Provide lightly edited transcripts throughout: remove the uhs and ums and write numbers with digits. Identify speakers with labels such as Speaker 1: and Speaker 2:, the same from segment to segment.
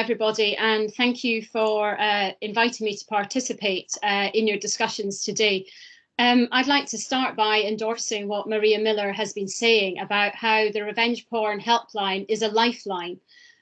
Speaker 1: everybody, and thank you for inviting me to participate in your discussions today. I'd like to start by endorsing what Maria Miller has been saying about how the Revenge Porn Helpline is a lifeline.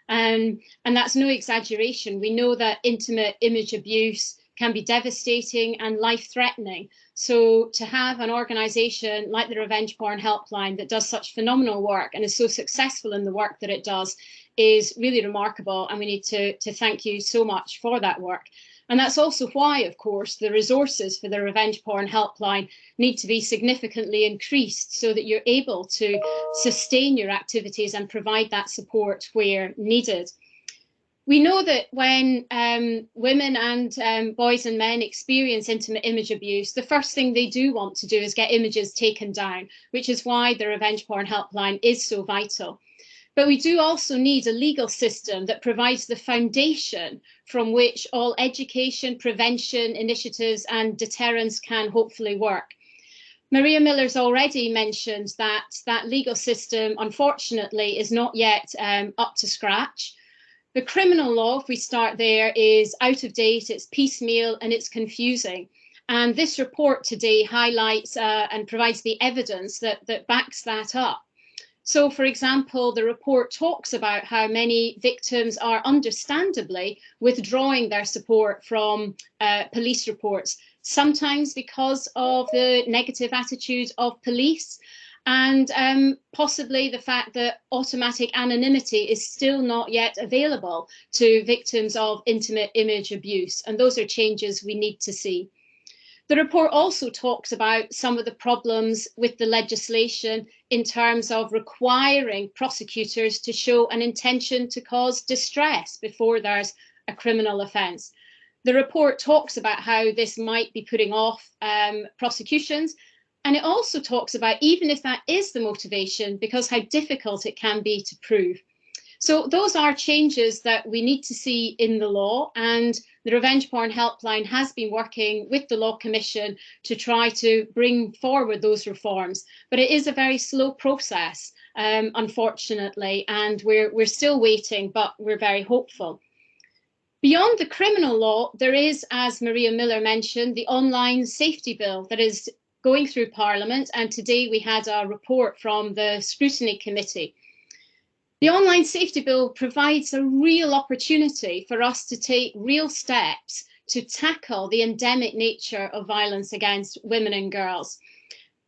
Speaker 1: And that's no exaggeration. We know that intimate image abuse can be devastating and life-threatening. So to have an organisation like the Revenge Porn Helpline that does such phenomenal work and is so successful in the work that it does is really remarkable, and we need to thank you so much for that work. And that's also why, of course, the resources for the Revenge Porn Helpline need to be significantly increased so that you're able to sustain your activities and provide that support where needed. We know that when women and boys and men experience intimate image abuse, the first thing they do want to do is get images taken down, which is why the Revenge Porn Helpline is so vital. But we do also need a legal system that provides the foundation from which all education, prevention initiatives and deterrence can hopefully work. Maria Miller's already mentioned that that legal system, unfortunately, is not yet up to scratch. The criminal law, if we start there, is out of date, it's piecemeal and it's confusing. And this report today highlights and provides the evidence that backs that up. So, for example, the report talks about how many victims are understandably withdrawing their support from police reports, sometimes because of the negative attitude of police, and possibly the fact that automatic anonymity is still not yet available to victims of intimate image abuse. And those are changes we need to see. The report also talks about some of the problems with the legislation in terms of requiring prosecutors to show an intention to cause distress before there's a criminal offence. The report talks about how this might be putting off prosecutions, and it also talks about even if that is the motivation, because how difficult it can be to prove. So those are changes that we need to see in the law, and the Revenge Porn Helpline has been working with the Law Commission to try to bring forward those reforms. But it is a very slow process, unfortunately, and we're still waiting, but we're very hopeful. Beyond the criminal law, there is, as Maria Miller mentioned, the online safety bill that is going through Parliament, and today we had a report from the Scrutiny Committee. The online safety bill provides a real opportunity for us to take real steps to tackle the endemic nature of violence against women and girls.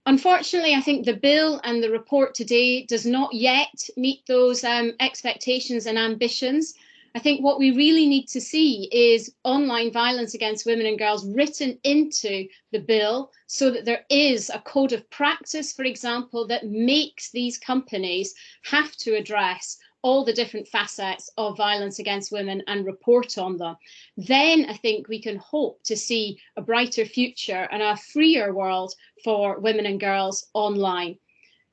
Speaker 1: Unfortunately, I think the bill and the report today does not yet meet those expectations and ambitions. I think what we really need to see is online violence against women and girls written into the bill so that there is a code of practice, for example, that makes these companies have to address all the different facets of violence against women and report on them. Then I think we can hope to see a brighter future and a freer world for women and girls online.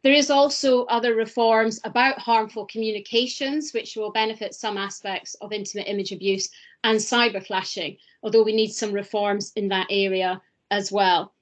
Speaker 1: There is also other reforms about harmful communications, which will benefit some aspects of intimate image abuse and cyberflashing, although we need some reforms in that area as well.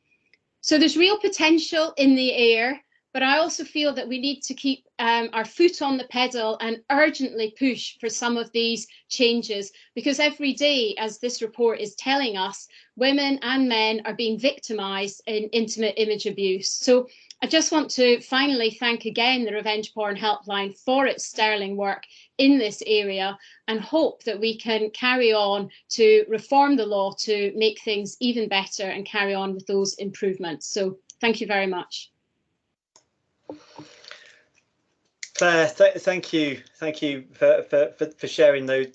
Speaker 1: So there's real potential in the air, but I also feel that we need to keep our foot on the pedal and urgently push for some of these changes, because every day, as this report is telling us, women and men are being victimised in intimate image abuse. So I just want to finally thank again the Revenge Porn Helpline for its sterling work in this area, and hope that we can carry on to reform the law to make things even better and carry on with those improvements. So thank you very much.
Speaker 2: Claire, thank you for sharing those